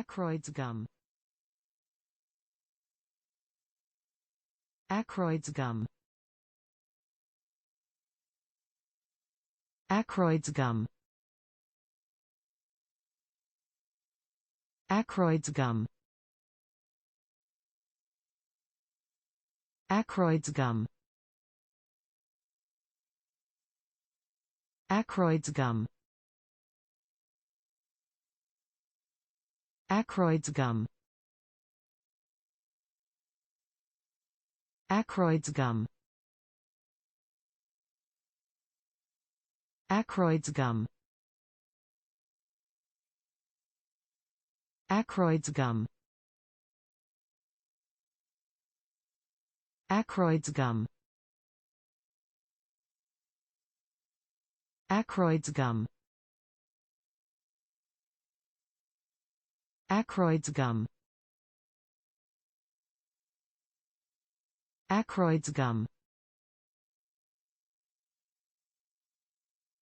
Ackroyd's gum. Ackroyd's gum. Ackroyd's gum. Ackroyd's gum. Ackroyd's gum. Ackroyd's gum. Ackroyd's gum. Ackroyd's gum. Ackroyd's gum. Ackroyd's gum. Ackroyd's gum. Ackroyd's gum. Ackroyd's gum. Ackroyd's gum.